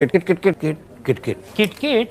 Kit kit kit kit kit kit kit kit kit.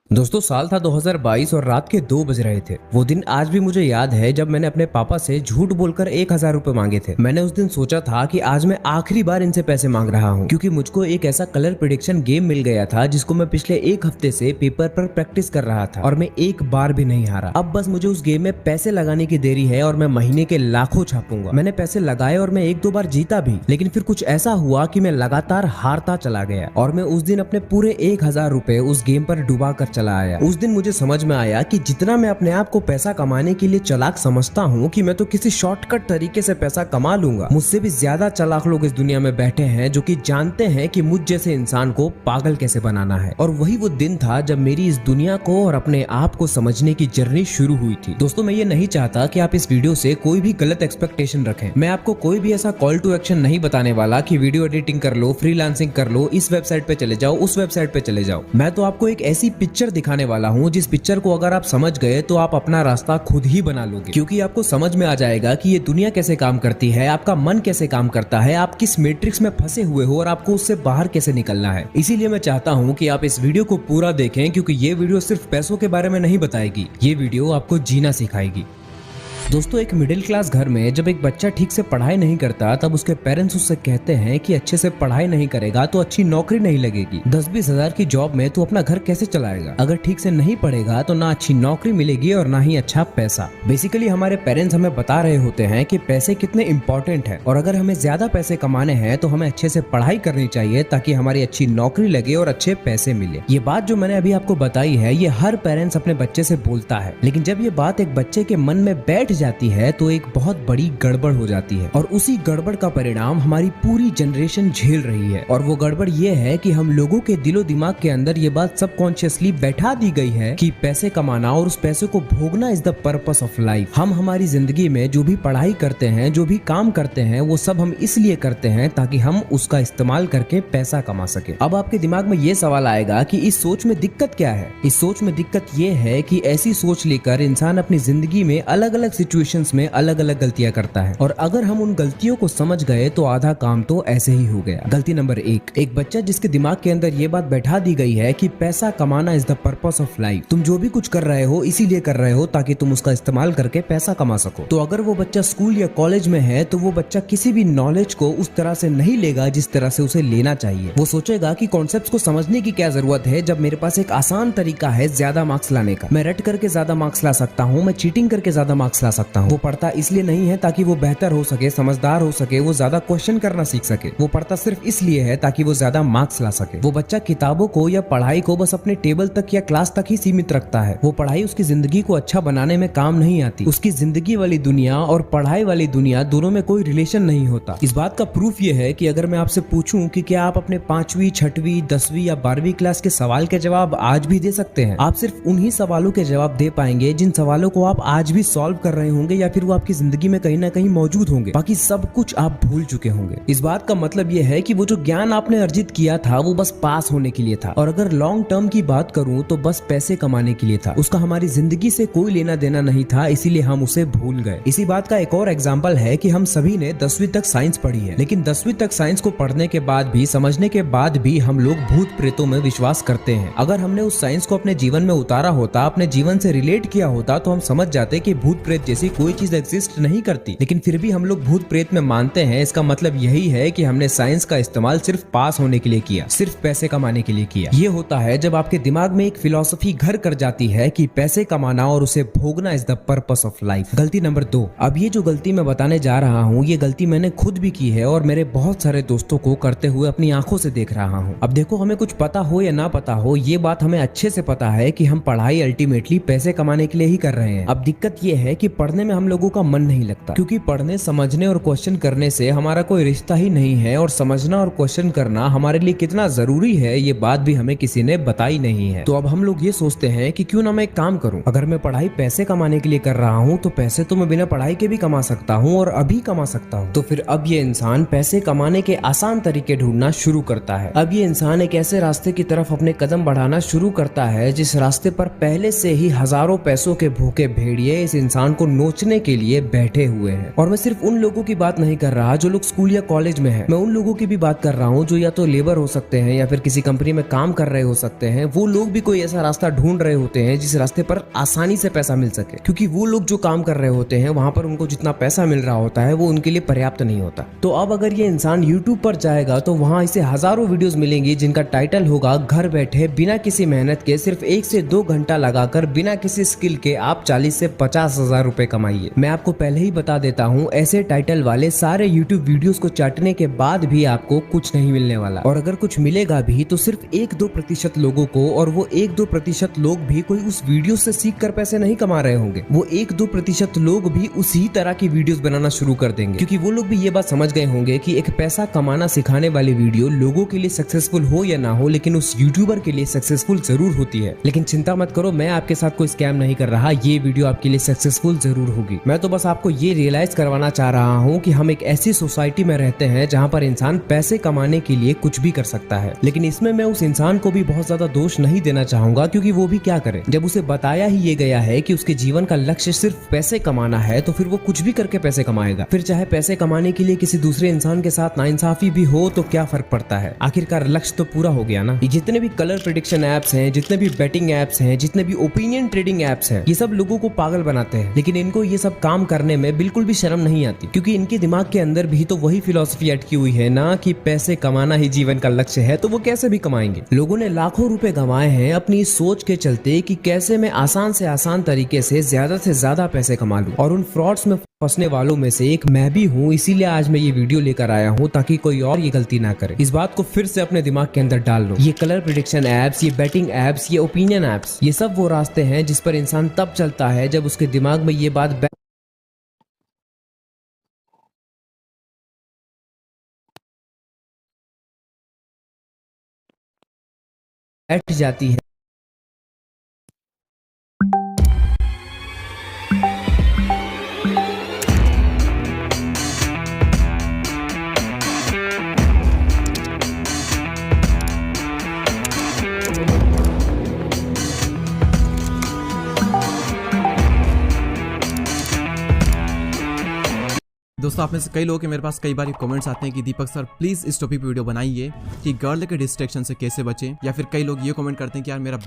दोस्तों साल था 2022 और रात के 2 बज रहे थे। वो दिन आज भी मुझे याद है जब मैंने अपने पापा से झूठ बोलकर 1000 रुपए मांगे थे। मैंने उस दिन सोचा था कि आज मैं आखिरी बार इनसे पैसे मांग रहा हूँ, क्योंकि मुझको एक ऐसा कलर प्रेडिक्शन गेम मिल गया था जिसको मैं पिछले एक हफ्ते से पेपर पर प्रैक्टिस कर रहा था और मैं एक बार भी नहीं हारा। अब बस मुझे उस गेम में पैसे लगाने की देरी है और मैं महीने के लाखों छापूंगा। मैंने पैसे लगाए और मैं 1-2 बार जीता भी, लेकिन फिर कुछ ऐसा हुआ कि मैं लगातार हारता चला गया और मैं उस दिन अपने पूरे 1000 रुपए उस गेम पर डुबा कर चला आया। उस दिन मुझे समझ में आया कि जितना मैं अपने आप को पैसा कमाने के लिए चालाक समझता हूँ कि मैं तो किसी शॉर्टकट तरीके से पैसा कमा लूंगा, मुझसे भी ज्यादा चालाक लोग इस दुनिया में बैठे हैं जो कि जानते हैं कि मुझ जैसे इंसान को पागल कैसे बनाना है। और वही वो दिन था जब मेरी इस दुनिया को और अपने आप को समझने की जर्नी शुरू हुई थी। दोस्तों मैं ये नहीं चाहता कि आप इस वीडियो से कोई भी गलत एक्सपेक्टेशन रखें। मैं आपको कोई भी ऐसा कॉल टू एक्शन नहीं बताने वाला कि वीडियो एडिटिंग कर लो, फ्रीलांसिंग कर लो, इस वेबसाइट पे चले जाओ, उस वेबसाइट पे चले जाओ। मैं तो आपको एक ऐसी पिक्चर दिखाने वाला हूँ जिस पिक्चर को अगर आप समझ गए तो आप अपना रास्ता खुद ही बना लोगे, क्योंकि आपको समझ में आ जाएगा कि ये दुनिया कैसे काम करती है, आपका मन कैसे काम करता है, आप किस मैट्रिक्स में फंसे हुए हो और आपको उससे बाहर कैसे निकलना है। इसीलिए मैं चाहता हूँ कि आप इस वीडियो को पूरा देखें, क्योंकि ये वीडियो सिर्फ पैसों के बारे में नहीं बताएगी, ये वीडियो आपको जीना सिखाएगी। दोस्तों एक मिडिल क्लास घर में जब एक बच्चा ठीक से पढ़ाई नहीं करता तब उसके पेरेंट्स उससे कहते हैं कि अच्छे से पढ़ाई नहीं करेगा तो अच्छी नौकरी नहीं लगेगी, 10-20 हजार की जॉब में तू अपना घर कैसे चलाएगा, अगर ठीक से नहीं पढ़ेगा तो ना अच्छी नौकरी मिलेगी और ना ही अच्छा पैसा। बेसिकली हमारे पेरेंट्स हमें बता रहे होते हैं कि पैसे कितने इंपॉर्टेंट है और अगर हमें ज्यादा पैसे कमाने हैं तो हमें अच्छे से पढ़ाई करनी चाहिए ताकि हमारी अच्छी नौकरी लगे और अच्छे पैसे मिले। ये बात जो मैंने अभी आपको बताई है ये हर पेरेंट्स अपने बच्चे से बोलता है, लेकिन जब ये बात एक बच्चे के मन में बैठ जाती है तो एक बहुत बड़ी गड़बड़ हो जाती है और उसी गड़बड़ का परिणाम हमारी पूरी जनरेशन झेल रही है। और वो गड़बड़ ये है कि हम लोगों के दिलो दिमाग के अंदर ये बात सबकॉन्शियसली बैठा दी गई है कि पैसे कमाना और उस पैसे को भोगना is the purpose of life. हम हमारी जिंदगी में जो भी पढ़ाई करते हैं, जो भी काम करते हैं, वो सब हम इसलिए करते हैं ताकि हम उसका इस्तेमाल करके पैसा कमा सके। अब आपके दिमाग में ये सवाल आएगा कि इस सोच में दिक्कत क्या है। इस सोच में दिक्कत ये है कि ऐसी सोच लेकर इंसान अपनी जिंदगी में अलग अलग सिचुएशंस में अलग अलग गलतियां करता है और अगर हम उन गलतियों को समझ गए तो आधा काम तो ऐसे ही हो गया। गलती नंबर 1, एक बच्चा जिसके दिमाग के अंदर ये बात बैठा दी गई है कि पैसा कमाना is the purpose of life. तुम जो भी कुछ कर रहे हो इसीलिए कर रहे हो ताकि तुम उसका इस्तेमाल करके पैसा कमा सको। तो अगर वो बच्चा स्कूल या कॉलेज में है तो वो बच्चा किसी भी नॉलेज को उस तरह से नहीं लेगा जिस तरह से उसे लेना चाहिए। वो सोचेगा कि कॉन्सेप्ट्स को समझने की क्या जरूरत है जब मेरे पास एक आसान तरीका है ज्यादा मार्क्स लाने का। मैं रट करके ज्यादा मार्क्स ला सकता हूँ, मैं चीटिंग करके ज्यादा मार्क्स ला सकता हूँ। वो पढ़ता इसलिए नहीं है ताकि वो बेहतर हो सके, समझदार हो सके, वो ज्यादा क्वेश्चन करना सीख सके। वो पढ़ता सिर्फ इसलिए है ताकि वो ज्यादा मार्क्स ला सके। वो बच्चा किताबों को या पढ़ाई को बस अपने टेबल तक या क्लास तक ही सीमित रखता है। वो पढ़ाई उसकी जिंदगी को अच्छा बनाने में काम नहीं आती। उसकी जिंदगी वाली दुनिया और पढ़ाई वाली दुनिया दोनों में कोई रिलेशन नहीं होता। इस बात का प्रूफ ये है कि अगर मैं आपसे पूछूं कि क्या आप अपने 5वीं, 6वीं, 10वीं या 12वीं क्लास के सवाल के जवाब आज भी दे सकते हैं, आप सिर्फ उन्हीं सवालों के जवाब दे पाएंगे जिन सवालों को आप आज भी सॉल्व कर रहे होंगे या फिर वो आपकी जिंदगी में कहीं ना कहीं मौजूद होंगे। बाकी सब कुछ आप भूल चुके होंगे। इस बात का मतलब यह है कि वो जो ज्ञान आपने अर्जित किया था वो बस पास होने के लिए था और अगर लॉन्ग टर्म की बात करूं तो बस पैसे कमाने के लिए था। उसका हमारी जिंदगी से कोई लेना देना नहीं था, इसीलिए हम उसे भूल गए। इसी बात का एक और एग्जाम्पल है कि हम सभी ने 10वीं तक साइंस पढ़ी है, लेकिन 10वीं तक साइंस को पढ़ने के बाद भी, समझने के बाद भी हम लोग भूत प्रेतों में विश्वास करते हैं। अगर हमने उस साइंस को अपने जीवन में उतारा होता, अपने जीवन से रिलेट किया होता तो हम समझ जाते कि भूत प्रेत जैसी कोई चीज एग्जिस्ट नहीं करती, लेकिन फिर भी हम लोग भूत प्रेत में मानते हैं। इसका मतलब यही है कि हमने साइंस का इस्तेमाल सिर्फ पास होने के लिए किया, सिर्फ पैसे कमाने के लिए किया। ये होता है जब आपके दिमाग में एक फिलॉसफी घर कर जाती है कि पैसे कमाना और उसे भोगना is the purpose of life. गलती नंबर 2, अब ये जो गलती मैं बताने जा रहा हूँ ये गलती मैंने खुद भी की है और मेरे बहुत सारे दोस्तों को करते हुए अपनी आंखों से देख रहा हूँ। अब देखो, हमें कुछ पता हो या ना पता हो, ये बात हमें अच्छे से पता है कि हम पढ़ाई अल्टीमेटली पैसे कमाने के लिए ही कर रहे हैं। अब दिक्कत ये है कि पढ़ने में हम लोगों का मन नहीं लगता, क्योंकि पढ़ने, समझने और क्वेश्चन करने से हमारा कोई रिश्ता ही नहीं है और समझना और क्वेश्चन करना हमारे लिए कितना जरूरी है ये बात भी हमें किसी ने बताई नहीं है। तो अब हम लोग ये सोचते हैं कि क्यों ना मैं एक काम करूं, अगर मैं पढ़ाई पैसे कमाने के लिए कर रहा हूं तो पैसे तो मैं बिना पढ़ाई के भी कमा सकता हूं और अभी कमा सकता हूं। तो फिर अब ये इंसान पैसे कमाने के आसान तरीके ढूंढना शुरू करता है। अब ये इंसान एक ऐसे रास्ते की तरफ अपने कदम बढ़ाना शुरू करता है जिस रास्ते पर पहले से ही हजारों पैसों के भूखे भेड़िए इस इंसान को नोचने के लिए बैठे हुए हैं। और मैं सिर्फ उन लोगों की बात नहीं कर रहा जो लोग स्कूल या कॉलेज में हैं, मैं उन लोगों की भी बात कर रहा हूँ जो या तो लेबर हो सकते हैं या फिर किसी कंपनी में काम कर रहे हो सकते हैं। वो लोग भी कोई ऐसा रास्ता ढूंढ रहे होते हैं जिस रास्ते पर आसानी से पैसा मिल सके, क्योंकि वो लोग जो काम कर रहे होते हैं वहां पर उनको जितना पैसा मिल रहा होता है वो उनके लिए पर्याप्त नहीं होता। तो अब अगर ये इंसान यूट्यूब पर जाएगा तो वहां इसे हजारों वीडियोस मिलेंगी जिनका टाइटल होगा घर बैठे बिना किसी मेहनत के सिर्फ 1 से 2 घंटा लगाकर बिना किसी स्किल के आप 40 से 50 हजार रुपए कमाइए। मैं आपको पहले ही बता देता हूँ, ऐसे टाइटल वाले सारे यूट्यूब वीडियोस को चाटने के बाद भी आपको कुछ नहीं मिलने वाला, और अगर कुछ मिलेगा भी तो सिर्फ 1-2% लोगों को, और वो 1-2% लोग भी कोई उस वीडियो से सीख कर पैसे नहीं कमा रहे होंगे। वो 1-2% लोग भी उसी तरह की वीडियोस बनाना शुरू कर देंगे, क्योंकि वो लोग भी ये बात समझ गए होंगे कि एक पैसा कमाना सिखाने वाली वीडियो लोगों के लिए सक्सेसफुल हो या ना हो, लेकिन उस यूट्यूबर के लिए सक्सेसफुल जरूर होती है। लेकिन चिंता मत करो, मैं आपके साथ कोई स्कैम नहीं कर रहा, ये वीडियो आपके लिए सक्सेसफुल जरूर होगी। मैं तो बस आपको ये रियलाइज करवाना चाह रहा हूँ कि हम एक ऐसी सोसाइटी में रहते हैं जहाँ पर इंसान पैसे कमाने के लिए कुछ भी कर सकता है। लेकिन इसमें मैं उस इंसान को भी बहुत ज्यादा दोष नहीं देना चाहूंगा, क्योंकि वो भी क्या करे, जब उसे बताया ही ये गया है कि उसके जीवन का लक्ष्य सिर्फ पैसे कमाना है तो फिर वो कुछ भी करके पैसे कमाएगा। फिर चाहे पैसे कमाने के लिए किसी दूसरे इंसान के साथ नाइंसाफी भी हो तो क्या फर्क पड़ता है, आखिरकार लक्ष्य तो पूरा हो गया ना। ये जितने भी कलर प्रेडिक्शन एप्स हैं, जितने भी बेटिंग एप्स हैं, जितने भी ओपिनियन ट्रेडिंग एप्स हैं, ये सब लोगों को पागल बनाते हैं। लेकिन इनको ये सब काम करने में बिल्कुल भी शर्म नहीं आती, क्योंकि इनके दिमाग के अंदर भी तो वही फिलॉसफी अटकी हुई है ना कि पैसे कमाना ही जीवन का लक्ष्य है, तो वो कैसे भी कमाएंगे। लोगों ने लाखों रुपए गंवाए हैं अपनी इस सोच के चलते कि कैसे मैं आसान से आसान तरीके से ज्यादा पैसे कमा लूं, और उन फ्रॉड्स में फंसने वालों में से एक मैं भी हूँ। इसीलिए आज मैं ये वीडियो लेकर आया हूँ ताकि कोई और ये गलती ना करे। इस बात को फिर से अपने दिमाग के अंदर डाल लो। ये कलर प्रेडिक्शन एप्स, ये बेटिंग एप्स, ये ओपिनियन एप्स, ये सब वो रास्ते हैं जिस पर इंसान तब चलता है जब उसके दिमाग में ये बात बैठ जाती है। दोस्तों, आप में से कई लोगों के मेरे पास कई बार ये कमेंट्स आते हैं कि दीपक सर प्लीज इस टॉपिक पे वीडियो बनाइए कि गर्ल के डिस्ट्रैक्शन से कैसे बचें, या फिर कई लोग ये कमेंट करते हैं कि यार मेरा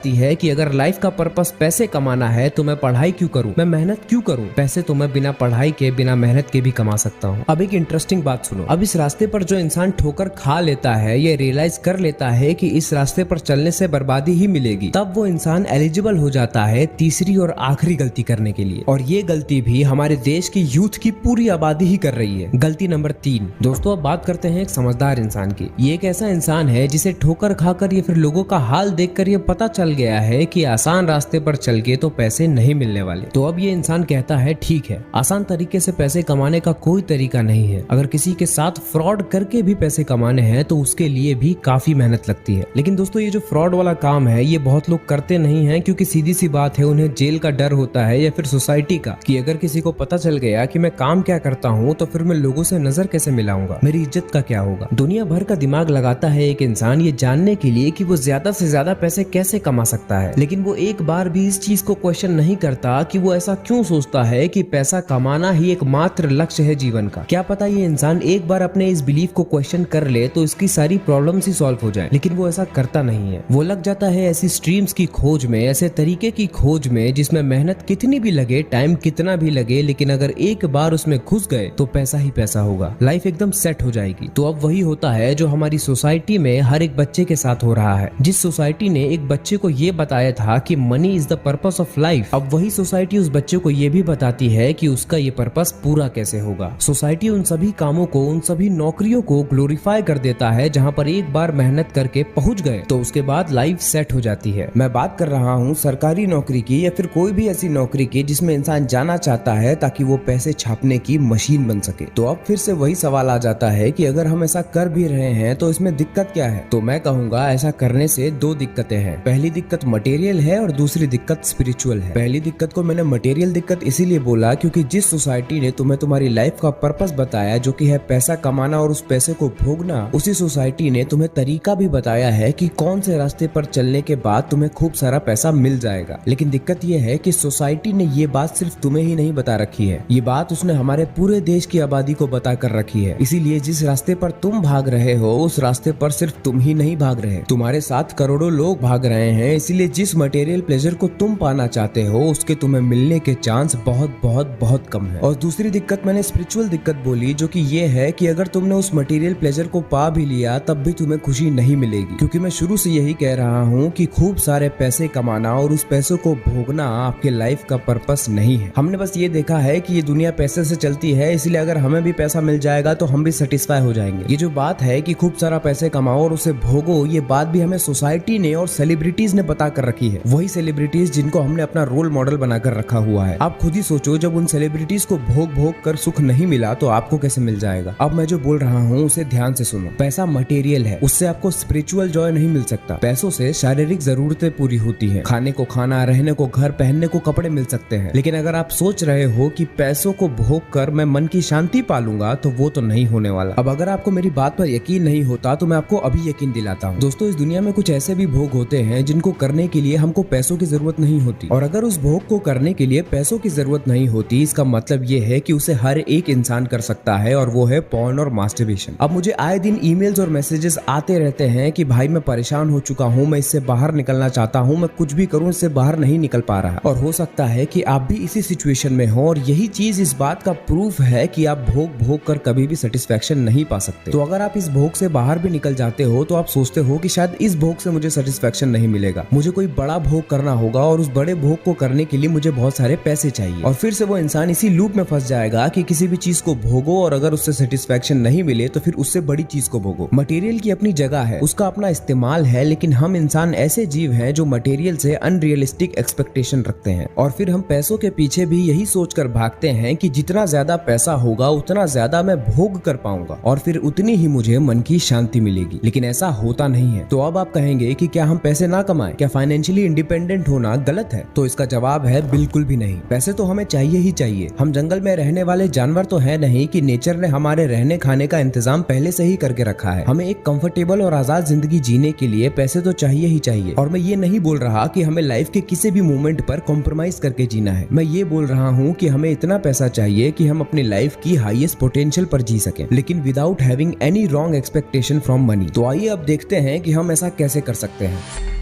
है कि अगर लाइफ का पर्पस पैसे कमाना है तो मैं पढ़ाई क्यों करूं, मैं मेहनत क्यों करूं, पैसे तो मैं बिना पढ़ाई के बिना मेहनत के भी कमा सकता हूं। अब एक इंटरेस्टिंग बात सुनो। अब इस रास्ते पर जो इंसान ठोकर खा लेता है, ये रियलाइज कर लेता है कि इस रास्ते पर चलने से बर्बादी ही मिलेगी, तब वो इंसान एलिजिबल हो जाता है तीसरी और आखिरी गलती करने के लिए। और ये गलती भी हमारे देश की यूथ की पूरी आबादी ही कर रही है। गलती नंबर 3। दोस्तों, अब बात करते हैं एक समझदार इंसान की। ये एक ऐसा इंसान है जिसे ठोकर खाकर या फिर लोगों का हाल देखकर ये पता चल गया है कि आसान रास्ते पर चल के तो पैसे नहीं मिलने वाले। तो अब ये इंसान कहता है ठीक है, आसान तरीके से पैसे कमाने का कोई तरीका नहीं है, अगर किसी के साथ फ्रॉड करके भी पैसे कमाने हैं तो उसके लिए भी काफी मेहनत लगती है। लेकिन दोस्तों, ये जो फ्रॉड वाला काम है ये बहुत लोग करते नहीं है, क्योंकि सीधी सी बात है, उन्हें जेल का डर होता है या फिर सोसाइटी का, कि अगर किसी को पता चल गया कि मैं काम क्या करता हूँ तो फिर मैं लोगों से नजर कैसे मिलाऊंगा, मेरी इज्जत का क्या होगा। दुनिया भर का दिमाग लगाता है एक इंसान ये जानने के लिए कि वो ज्यादा से ज्यादा पैसे कैसे कमा सकता है, लेकिन वो एक बार भी इस चीज को क्वेश्चन नहीं करता कि वो ऐसा क्यों सोचता है कि पैसा कमाना ही एकमात्र लक्ष्य है जीवन का। क्या पता ये इंसान एक बार अपने इस बिलीफ को क्वेश्चन कर ले तो इसकी सारी प्रॉब्लम्स ही सॉल्व हो जाए, लेकिन वो ऐसा करता नहीं है। वो लग जाता है ऐसी स्ट्रीम्स की खोज में, ऐसे तरीके की खोज में जिसमें मेहनत कितनी भी लगे, टाइम कितना भी लगे, लेकिन अगर एक बार उसमें घुस गए तो पैसा ही पैसा होगा, लाइफ एकदम सेट हो जाएगी। तो अब वही होता है जो हमारी सोसाइटी में हर एक बच्चे के साथ हो रहा है। जिस सोसाइटी ने एक बच्चे को ये बताया था कि money is the purpose of life, अब वही सोसाइटी उस बच्चे को ये भी बताती है कि उसका ये पर्पस पूरा कैसे होगा। सोसाइटी उन सभी कामों को, उन सभी नौकरियों को ग्लोरीफाई कर देता है जहाँ पर एक बार मेहनत करके पहुंच गए तो उसके बाद लाइफ सेट हो जाती है। मैं बात कर रहा हूँ सरकारी नौकरी की या फिर कोई भी ऐसी नौकरी की जिसमें इंसान जाना चाहता है ताकि वो पैसे छापने की मशीन बन सके। तो अब फिर से वही सवाल आ जाता है कि अगर हम ऐसा कर भी रहे हैं तो इसमें दिक्कत क्या है। तो मैं कहूँगा ऐसा करने से 2 दिक्कतें हैं। पहली दिक्कत मटेरियल है और दूसरी दिक्कत स्पिरिचुअल है। पहली दिक्कत को मैंने मटेरियल दिक्कत इसीलिए बोला क्योंकि जिस सोसाइटी ने तुम्हें तुम्हारी लाइफ का पर्पस बताया जो कि है पैसा कमाना और उस पैसे को भोगना, उसी सोसाइटी ने तुम्हें तरीका भी बताया है कि कौन से रास्ते पर चलने के बाद तुम्हें खूब सारा पैसा मिल जाएगा। लेकिन दिक्कत यह है कि सोसाइटी ने ये बात सिर्फ तुम्हें ही नहीं बता रखी है, ये बात उसने हमारे पूरे देश की आबादी को बता कर रखी है। इसीलिए जिस रास्ते पर तुम भाग रहे हो उस रास्ते पर सिर्फ तुम ही नहीं भाग रहे, तुम्हारे साथ करोड़ों लोग भाग रहे हैं। इसीलिए जिस मटेरियल प्लेजर को तुम पाना चाहते हो उसके तुम्हें मिलने के चांस बहुत बहुत बहुत कम है। और दूसरी दिक्कत मैंने स्पिरिचुअल दिक्कत बोली जो कि ये है कि अगर तुमने उस मटेरियल प्लेजर को पा भी लिया तब भी तुम्हें खुशी नहीं मिलेगी, क्योंकि मैं शुरू से यही कह रहा हूँ कि खूब सारे पैसे कमाना और उस पैसों को भोगना आपके लाइफ का पर्पस नहीं है। हमने बस ये देखा है कि ये दुनिया पैसे से चलती है, इसलिए अगर हमें भी पैसा मिल जाएगा तो हम भी सेटिस्फाई हो जाएंगे। ये जो बात है कि खूब सारा पैसे कमाओ और उसे भोगो, ये बात भी हमें सोसाइटी ने और सेलिब्रिटीज ने बता कर रखी है। वही सेलिब्रिटीज जिनको हमने अपना रोल मॉडल बनाकर रखा हुआ है। आप खुद ही सोचो, जब उन सेलिब्रिटीज को भोग भोग कर सुख नहीं मिला तो आपको कैसे मिल जाएगा। अब मैं जो बोल रहा हूँ उसे ध्यान से सुनो। पैसा मटेरियल है, उससे आपको स्पिरिचुअल जॉय नहीं मिल सकता। पैसों से शारीरिक जरूरतें पूरी होती है, खाने को खाना, रहने को घर, पहनने को कपड़े मिल सकते हैं। लेकिन अगर आप सोच रहे हो कि पैसों को भोग कर मैं मन की शांति पालूंगा तो वो तो नहीं होने वाला। अब अगर आपको मेरी बात पर यकीन नहीं होता तो मैं आपको अभी यकीन दिलाता हूँ। दोस्तों, इस दुनिया में कुछ ऐसे भी भोग होते हैं जिनको करने के लिए हमको पैसों की जरूरत नहीं होती, और अगर उस भोग को करने के लिए पैसों की जरूरत नहीं होती इसका मतलब ये है कि उसे हर एक इंसान कर सकता है, और वो है पॉर्न और मास्टरबेशन। अब मुझे आए दिन ईमेल्स और मैसेजेस आते रहते हैं कि भाई मैं परेशान हो चुका हूँ, मैं इससे बाहर निकलना चाहता हूँ, मैं कुछ भी करूँ इससे बाहर नहीं निकल पा रहा। और हो सकता है कि आप भी इसी सिचुएशन में हो, और यही चीज इस बात का प्रूफ है कि आप भोग भोग कर कभी भी सेटिस्फेक्शन नहीं पा सकते। तो अगर आप इस भोग से बाहर भी निकल जाते हो तो आप सोचते हो कि शायद इस भोग से मुझे सेटिस्फेक्शन नहीं मिलेगा, मुझे कोई बड़ा भोग करना होगा, और उस बड़े भोग को करने के लिए मुझे बहुत सारे पैसे चाहिए। और फिर से वो इंसान इसी लूप में फंस जाएगा कि किसी भी चीज को भोगो और अगर उससे सेटिस्फेक्शन नहीं मिले तो फिर उससे बड़ी चीज को भोगो। मटेरियल की अपनी जगह है, उसका अपना इस्तेमाल है, लेकिन हम इंसान ऐसे जीव हैं जो मटेरियल से अनरियलिस्टिक एक्सपेक्टेशन रखते हैं, और फिर हम पैसों के पीछे भी यही सोचकर भागते हैं कि जितना ज्यादा पैसा होगा उतना ज्यादा मैं भोग कर पाऊंगा और फिर उतनी ही मुझे मन की शांति मिलेगी। लेकिन ऐसा होता नहीं है। तो अब आप कहेंगे कि क्या हम पैसे ना कमाएं, क्या फाइनेंशियली इंडिपेंडेंट होना गलत है? तो इसका जवाब है बिल्कुल भी नहीं। पैसे तो हमें चाहिए ही चाहिए। हम जंगल में रहने वाले जानवर तो है नहीं कि नेचर ने हमारे रहने खाने का इंतजाम पहले से ही करके रखा है। हमें एक कंफर्टेबल और आजाद जिंदगी जीने के लिए पैसे तो चाहिए ही चाहिए। और मैं ये नहीं बोल रहा कि हमें लाइफ के किसी भी मोमेंट पर कॉम्प्रोमाइज करके जीना है। मैं ये बोल रहा हूँ कि हमें इतना पैसा चाहिए कि हम अपनी लाइफ की हाईएस्ट पोटेंशियल पर जी सकें, लेकिन without having any wrong expectation from money. तो आइए अब देखते हैं कि हम ऐसा कैसे कर सकते हैं।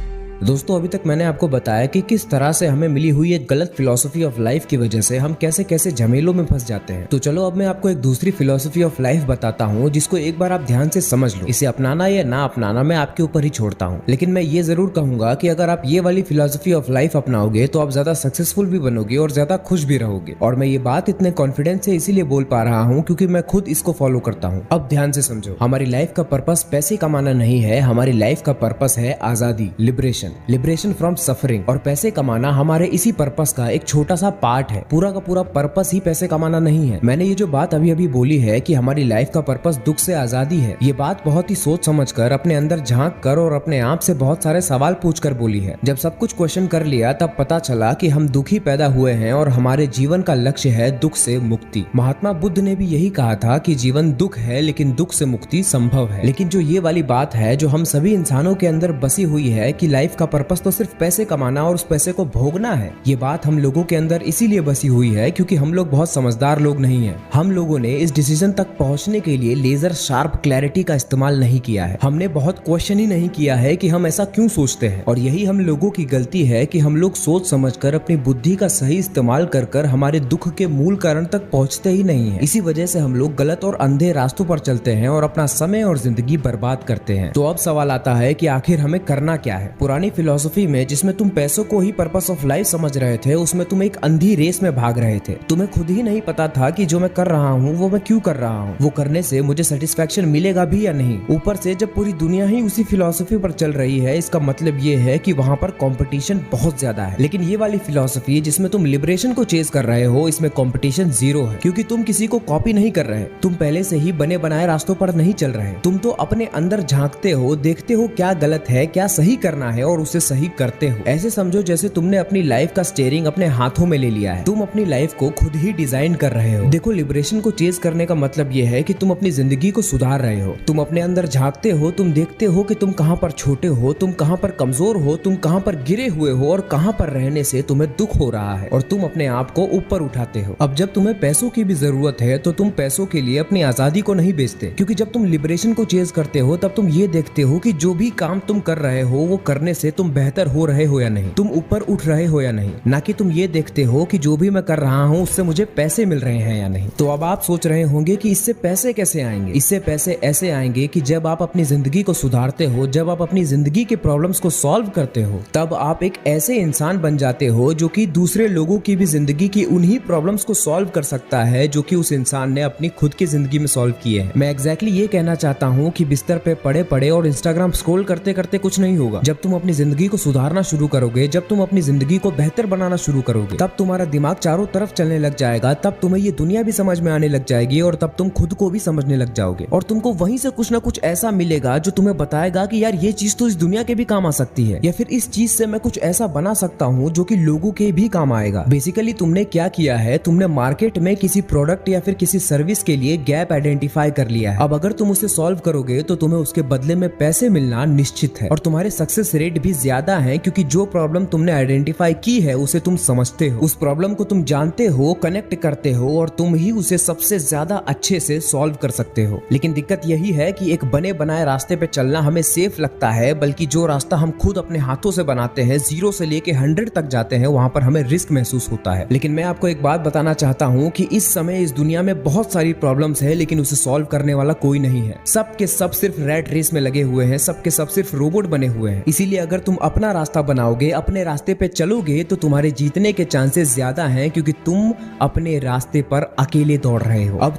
दोस्तों, अभी तक मैंने आपको बताया कि किस तरह से हमें मिली हुई एक गलत फिलॉसफी ऑफ लाइफ की वजह से हम कैसे कैसे झमेलों में फंस जाते हैं। तो चलो अब मैं आपको एक दूसरी फिलॉसफी ऑफ लाइफ बताता हूँ जिसको एक बार आप ध्यान से समझ लो। इसे अपनाना या ना अपनाना मैं आपके ऊपर ही छोड़ता हूँ, लेकिन मैं ये जरूर कहूंगा कि अगर आप ये वाली फिलॉसफी ऑफ लाइफ अपनाओगे तो आप ज्यादा सक्सेसफुल भी बनोगे और ज्यादा खुश भी रहोगे। और मैं ये बात इतने कॉन्फिडेंस से इसीलिए बोल पा रहा हूँ क्योंकि मैं खुद इसको फॉलो करता हूँ। अब ध्यान से समझो, हमारी लाइफ का पर्पस पैसे कमाना नहीं है, हमारी लाइफ का पर्पस है आजादी, लिबरेशन फ्रॉम सफरिंग। और पैसे कमाना हमारे इसी पर्पस का एक छोटा सा पार्ट है। पूरा का पूरा पर्पस ही पैसे कमाना नहीं है। मैंने ये जो बात अभी अभी बोली है कि हमारी लाइफ का पर्पस दुख से आजादी है, ये बात बहुत ही सोच समझकर, अपने अंदर झांक कर और अपने आप से बहुत सारे सवाल पूछकर बोली है। जब सब कुछ क्वेश्चन कर लिया तब पता चला कि हम दुखी पैदा हुए हैं और हमारे जीवन का लक्ष्य है दुख से मुक्ति। महात्मा बुद्ध ने भी यही कहा था कि जीवन दुख है लेकिन दुख से मुक्ति संभव है। लेकिन जो ये वाली बात है जो हम सभी इंसानों के अंदर बसी हुई है कि लाइफ का पर्पस तो सिर्फ पैसे कमाना और उस पैसे को भोगना है, ये बात हम लोगों के अंदर इसीलिए बसी हुई है क्योंकि हम लोग बहुत समझदार लोग नहीं हैं। हम लोगों ने इस डिसीजन तक पहुंचने के लिए लेजर शार्प क्लैरिटी का इस्तेमाल नहीं किया है। हमने बहुत क्वेश्चन ही नहीं किया है कि हम ऐसा क्यों सोचते हैं। और यही हम लोगों की गलती है कि हम लोग सोच समझकर अपनी बुद्धि का सही इस्तेमाल कर कर हमारे दुख के मूल कारण तक पहुंचते ही नहीं है। इसी वजह से हम लोग गलत और अंधे रास्तों पर चलते हैं और अपना समय और जिंदगी बर्बाद करते हैं। तो अब सवाल आता है कि आखिर हमें करना क्या है। पुरानी फिलॉसफी में जिसमें तुम पैसों को ही पर्पस ऑफ लाइफ समझ रहे थे, उसमें तुम एक अंधी रेस में भाग रहे थे। तुम्हें खुद ही नहीं पता था कि जो मैं कर रहा हूँ वो मैं क्यों कर रहा हूँ, वो करने से मुझे सेटिस्फेक्शन मिलेगा भी या नहीं। ऊपर से जब पूरी दुनिया ही उसी फिलॉसफी पर चल रही है, इसका मतलब ये है कि वहाँ पर कंपटीशन बहुत ज्यादा है। लेकिन ये वाली फिलॉसफी जिसमें तुम लिबरेशन को चेज कर रहे हो, इसमें कंपटीशन जीरो है, क्योंकि तुम किसी को कॉपी नहीं कर रहे, तुम पहले से ही बने बनाए रास्तों पर नहीं चल रहे। तुम तो अपने अंदर झांकते हो, देखते हो क्या गलत है क्या सही करना है और उसे सही करते हो। ऐसे समझो जैसे तुमने अपनी लाइफ का स्टीयरिंग अपने हाथों में ले लिया है, तुम अपनी लाइफ को खुद ही डिजाइन कर रहे हो। देखो, लिबरेशन को चेज करने का मतलब ये है कि तुम अपनी जिंदगी को सुधार रहे हो। तुम अपने अंदर झांकते हो, तुम देखते हो कि तुम कहां पर छोटे हो, तुम कहां पर कमजोर हो, तुम कहां पर गिरे हुए हो और कहां पर रहने से तुम्हें दुख हो रहा है, और तुम अपने आप को ऊपर उठाते हो। अब जब तुम्हें पैसों की भी जरूरत है तो तुम पैसों के लिए अपनी आजादी को नहीं बेचते, क्योंकि जब तुम लिबरेशन को चेज करते हो तब तुम ये देखते हो कि जो भी काम तुम कर रहे हो वो करने से तुम बेहतर हो रहे हो या नहीं, तुम ऊपर उठ रहे हो या नहीं, ना कि तुम ये देखते हो कि जो भी मैं कर रहा हूँ उससे मुझे पैसे मिल रहे हैं या नहीं। तो अब आप सोच रहे होंगे कि इससे पैसे कैसे आएंगे। इससे पैसे ऐसे आएंगे कि जब आप अपनी जिंदगी को सुधारते हो, जब आप अपनी जिंदगी के प्रॉब्लम्स को सॉल्व करते हो, तब आप एक ऐसे इंसान बन जाते हो जो कि दूसरे लोगों की भी जिंदगी की उन्हीं प्रॉब्लम्स को सॉल्व कर सकता है जो कि उस इंसान ने अपनी खुद की जिंदगी में सॉल्व किए हैं। मैं एग्जैक्टली ये कहना चाहता हूँ कि बिस्तर पे पड़े पड़े और इंस्टाग्राम स्क्रॉल करते करते कुछ नहीं होगा। जब तुम अपनी जिंदगी को सुधारना शुरू करोगे, जब तुम अपनी जिंदगी को बेहतर बनाना शुरू करोगे, तब तुम्हारा दिमाग चारों तरफ चलने लग जाएगा, तब तुम्हें ये दुनिया भी समझ में आने लग जाएगी और तब तुम खुद को भी समझने लग जाओगे, और तुमको वहीं से कुछ ना कुछ ऐसा मिलेगा जो तुम्हें बताएगा कि यार ये चीज तो इस दुनिया के भी काम आ सकती है, या फिर इस चीज से मैं कुछ ऐसा बना सकता हूँ जो कि लोगों के भी काम आएगा। बेसिकली तुमने क्या किया है, तुमने मार्केट में किसी प्रोडक्ट या फिर किसी सर्विस के लिए गैप आइडेंटिफाई कर लिया है। अब अगर तुम उसे सॉल्व करोगे तो तुम्हें उसके बदले में पैसे मिलना निश्चित है, और तुम्हारे सक्सेस रेट भी ज्यादा है, क्योंकि जो प्रॉब्लम तुमने आइडेंटिफाई की है उसे तुम समझते हो, उस प्रॉब्लम को तुम जानते हो, कनेक्ट करते हो, और तुम ही उसे सबसे ज्यादा अच्छे से सॉल्व कर सकते हो। लेकिन दिक्कत यही है कि एक बने बनाए रास्ते पे चलना हमें सेफ लगता है, बल्कि जो रास्ता हम खुद अपने हाथों से बनाते हैं, 0 से लेके 100 तक जाते हैं, वहां पर हमें रिस्क महसूस होता है। लेकिन मैं आपको एक बात बताना चाहता हूँ कि इस समय इस दुनिया में बहुत सारी प्रॉब्लम्स है, लेकिन उसे सॉल्व करने वाला कोई नहीं है। सब के सब सिर्फ रैट रेस में लगे हुए हैं, सब के सब सिर्फ रोबोट बने हुए हैं। इसीलिए अगर तुम अपना रास्ता बनाओगे, अपने रास्ते पे चलोगे, तो तुम्हारे जीतने के चांसेस ज्यादा हैं, क्योंकि तुम अपने रास्ते पर अकेले दौड़ रहे हो। अब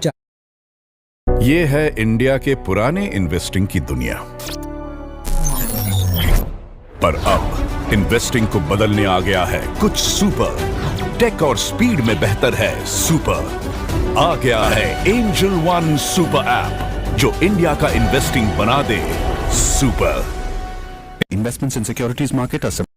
ये है इंडिया के पुराने इन्वेस्टिंग की दुनिया, पर अब इन्वेस्टिंग को बदलने आ गया है कुछ सुपर। टेक और स्पीड में बेहतर है सुपर। आ गया है एंजल वन सुपर ऐप, जो इंडिया का इन्वेस्टिंग बना दे super. Investments in securities market are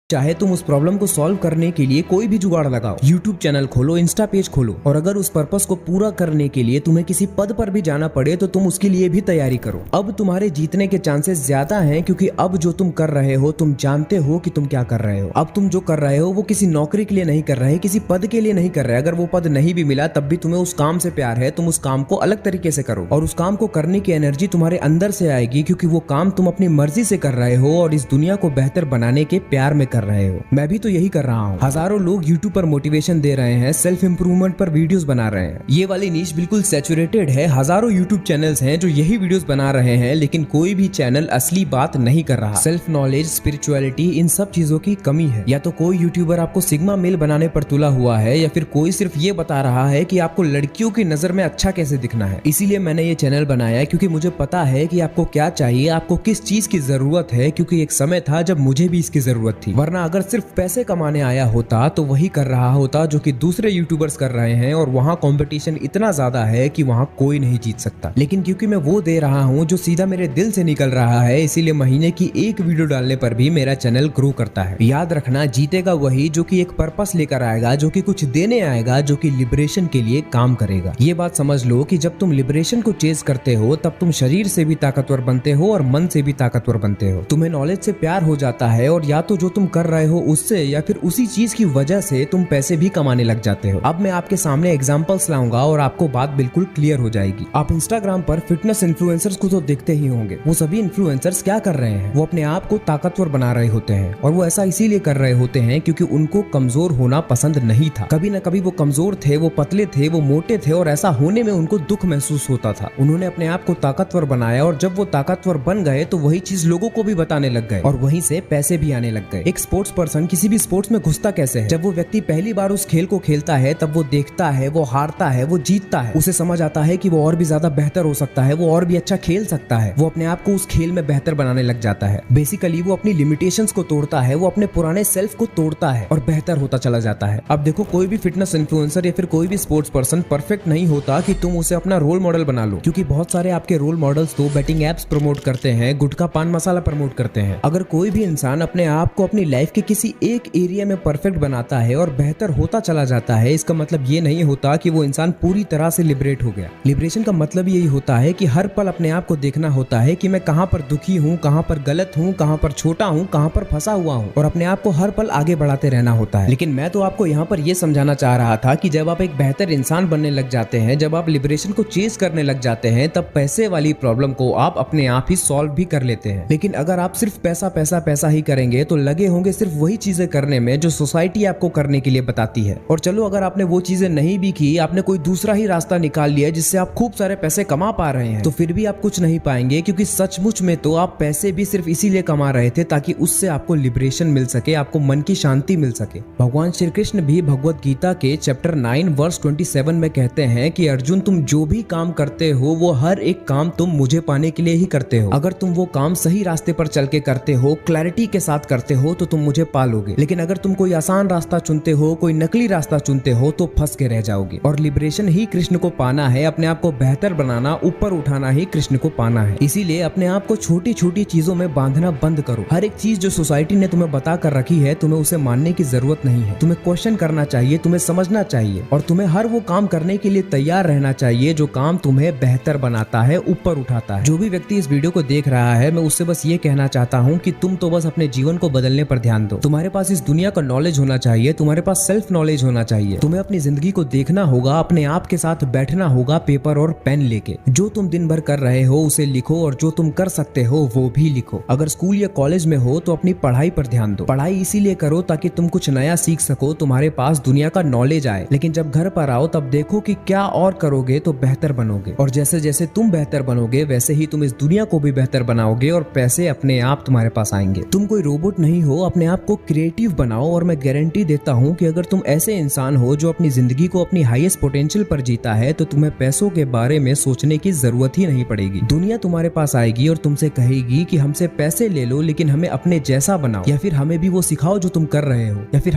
चाहे तुम उस प्रॉब्लम को सॉल्व करने के लिए कोई भी जुगाड़ लगाओ, यूट्यूब चैनल खोलो, इंस्टा पेज खोलो, और अगर उस पर्पस को पूरा करने के लिए तुम्हें किसी पद पर भी जाना पड़े तो तुम उसके लिए भी तैयारी करो। अब तुम्हारे जीतने के चांसेस ज्यादा हैं, क्योंकि अब जो तुम कर रहे हो तुम जानते हो कि तुम क्या कर रहे हो। अब तुम जो कर रहे हो वो किसी नौकरी के लिए नहीं कर रहे, किसी पद के लिए नहीं कर रहे। अगर वो पद नहीं भी मिला तब भी तुम्हें उस काम से प्यार है, तुम उस काम को अलग तरीके से करो, और उस काम को करने की एनर्जी तुम्हारे अंदर से आएगी, क्योंकि वो काम तुम अपनी मर्जी से कर रहे हो और इस दुनिया को बेहतर बनाने के प्यार में कर रहे हो। मैं भी तो यही कर रहा हूँ। हजारों लोग यूट्यूब पर मोटिवेशन दे रहे हैं, सेल्फ इंप्रूवमेंट पर वीडियोस बना रहे हैं। ये वाली नीश बिल्कुल सैचुरेटेड है। हजारों यूट्यूब चैनल्स हैं जो यही वीडियोस बना रहे हैं, लेकिन कोई भी चैनल असली बात नहीं कर रहा। सेल्फ नॉलेज, स्पिरिचुअलिटी, इन सब चीजों की कमी है। या तो कोई यूट्यूबर आपको सिग्मा मेल बनाने पर तुला हुआ है, या फिर कोई सिर्फ ये बता रहा है कि आपको लड़कियों की नजर में अच्छा कैसे दिखना है। इसीलिए मैंने ये चैनल बनाया, क्योंकि मुझे पता है कि आपको क्या चाहिए, आपको किस चीज की जरूरत है, क्योंकि एक समय था जब मुझे भी इसकी जरूरत थी। वरना अगर सिर्फ पैसे कमाने आया होता तो वही कर रहा होता जो कि दूसरे यूट्यूबर्स कर रहे हैं, और वहाँ कंपटीशन इतना ज्यादा है कि वहाँ कोई नहीं जीत सकता। लेकिन क्योंकि मैं वो दे रहा हूँ जो सीधा मेरे दिल से निकल रहा है, इसीलिए महीने की एक वीडियो डालने पर भी मेरा चैनल ग्रो करता है। याद रखना, जीतेगा वही जो कि एक पर्पस लेकर आएगा, जो कि कुछ देने आएगा, जो कि लिबरेशन के लिए काम करेगा। ये बात समझ लो कि जब तुम लिबरेशन को चेज करते हो तब तुम शरीर से भी ताकतवर बनते हो और मन से भी ताकतवर बनते हो। तुम्हें नॉलेज से प्यार हो जाता है, और या तो जो तुम कर रहे हो उससे या फिर उसी चीज की वजह से तुम पैसे भी कमाने लग जाते हो। अब मैं आपके सामने एग्जांपल्स लाऊंगा और आपको बात बिल्कुल क्लियर हो जाएगी। आप इंस्टाग्राम पर फिटनेस इन्फ्लुएंसर्स को तो देखते ही होंगे। वो सभी इन्फ्लुएंसर्स क्या कर रहे हैं, वो अपने आप को ताकतवर बना रहे होते हैं, और वो ऐसा इसीलिए कर रहे होते हैं क्योंकि उनको कमजोर होना पसंद नहीं था। कभी न कभी वो कमजोर थे, वो पतले थे, वो मोटे थे, और ऐसा होने में उनको दुख महसूस होता था। उन्होंने अपने आप को ताकतवर बनाया, और जब वो ताकतवर बन गए तो वही चीज लोगों को भी बताने लग गए, और वहीं से पैसे भी आने लग गए। एक स्पोर्ट्स पर्सन किसी भी स्पोर्ट्स में घुसता कैसे है? जब वो व्यक्ति पहली बार उस खेल को खेलता है तब वो देखता है, वो हारता है, वो जीतता है, उसे समझ आता है कि वो और भी ज्यादा बेहतर हो सकता है, वो और भी अच्छा खेल सकता है, वो अपने आप को उस खेल में बेहतर बनाने लग जाता है। बेसिकली वो अपनी लिमिटेशंस को तोड़ता है, वो अपने पुराने सेल्फ को तोड़ता है और बेहतर होता चला जाता है। अब देखो, कोई भी फिटनेस इन्फ्लुएंसर या फिर कोई भी स्पोर्ट्स पर्सन परफेक्ट नहीं होता कि तुम उसे अपना रोल मॉडल बना लो, क्योंकि बहुत सारे आपके रोल मॉडल्स तो बैटिंग एप्स प्रमोट करते हैं, गुटखा पान मसाला प्रमोट करते हैं। अगर कोई भी इंसान अपने आप को अपनी लाइफ के किसी एक एरिया में परफेक्ट बनाता है और बेहतर होता चला जाता है, इसका मतलब ये नहीं होता कि वो इंसान पूरी तरह से लिबरेट हो गया। लिबरेशन का मतलब यही होता है कि हर पल अपने आप को देखना होता है कि मैं कहां पर दुखी हूं, कहां पर गलत हूं, कहां पर छोटा हूं, कहां पर फंसा हुआ हूं, और अपने आप को हर पल आगे बढ़ाते रहना होता है। लेकिन मैं तो आपको यहाँ पर यह समझाना चाह रहा था कि जब आप एक बेहतर इंसान बनने लग जाते हैं, जब आप लिबरेशन को चेज करने लग जाते हैं, तब पैसे वाली प्रॉब्लम को आप अपने आप ही सॉल्व भी कर लेते हैं। लेकिन अगर आप सिर्फ पैसा पैसा पैसा ही करेंगे तो लगे होंगे सिर्फ वही चीजें करने में जो सोसाइटी आपको करने के लिए बताती है। और चलो, अगर आपने वो चीजें नहीं भी की, आपने कोई दूसरा ही रास्ता निकाल लिया जिससे आप खूब सारे पैसे कमा पा रहे हैं, तो फिर भी आप कुछ नहीं पाएंगे, क्योंकि सचमुच में तो आप पैसे भी सिर्फ इसीलिए कमा रहे थे ताकि उससे आपको लिबरेशन मिल सके, आपको मन की शांति मिल सके। भगवान श्री कृष्ण भी भगवत गीता के चैप्टर 9 वर्स 27 में कहते हैं कि अर्जुन, तुम जो भी काम करते हो वो हर एक काम तुम मुझे पाने के लिए ही करते हो। अगर तुम वो काम सही रास्ते पर चल के करते हो, क्लैरिटी के साथ करते हो, तो तुम मुझे पालोगे। लेकिन अगर तुम कोई आसान रास्ता चुनते हो, कोई नकली रास्ता चुनते हो, तो फंस के रह जाओगे। और लिबरेशन ही कृष्ण को पाना है, अपने आप को बेहतर बनाना, ऊपर उठाना ही कृष्ण को पाना है। इसीलिए अपने आप को छोटी छोटी चीजों में बांधना बंद करो। हर एक चीज जो सोसाइटी ने तुम्हें बता कर रखी है, तुम्हें उसे मानने की जरूरत नहीं है। तुम्हें क्वेश्चन करना चाहिए, तुम्हें समझना चाहिए, और तुम्हें हर वो काम करने के लिए तैयार रहना चाहिए जो काम तुम्हें बेहतर बनाता है, ऊपर उठाता है। जो भी व्यक्ति इस वीडियो को देख रहा है, मैं उससे बस ये कहना चाहता हूँ कि तुम तो बस अपने जीवन को बदलने पर ध्यान दो। तुम्हारे पास इस दुनिया का नॉलेज होना चाहिए, तुम्हारे पास सेल्फ नॉलेज होना चाहिए। तुम्हें अपनी जिंदगी को देखना होगा, अपने आप के साथ बैठना होगा पेपर और पेन लेके। जो तुम दिन भर कर रहे हो उसे लिखो, और जो तुम कर सकते हो वो भी लिखो। अगर स्कूल या कॉलेज में हो तो अपनी पढ़ाई पर ध्यान दो। पढ़ाई इसीलिए करो ताकि तुम कुछ नया सीख सको, तुम्हारे पास दुनिया का नॉलेज आए। लेकिन जब घर पर आओ तब देखो कि क्या और करोगे तो बेहतर बनोगे, और जैसे जैसे तुम बेहतर बनोगे वैसे ही तुम इस दुनिया को भी बेहतर बनाओगे, और पैसे अपने आप तुम्हारे पास आएंगे। तुम कोई रोबोट नहीं हो, अपने आप को क्रिएटिव बनाओ, और मैं गारंटी देता हूँ कि अगर तुम ऐसे इंसान हो जो अपनी जिंदगी को अपनी हाईएस्ट पोटेंशियल पर जीता है, तो तुम्हें पैसों के बारे में सोचने की जरूरत ही नहीं पड़ेगी। दुनिया तुम्हारे पास आएगी और तुमसे कहेगी कि हमसे पैसे ले लो, लेकिन हमें अपने जैसा बनाओ, या फिर हमें भी वो सिखाओ जो तुम कर रहे हो, या फिर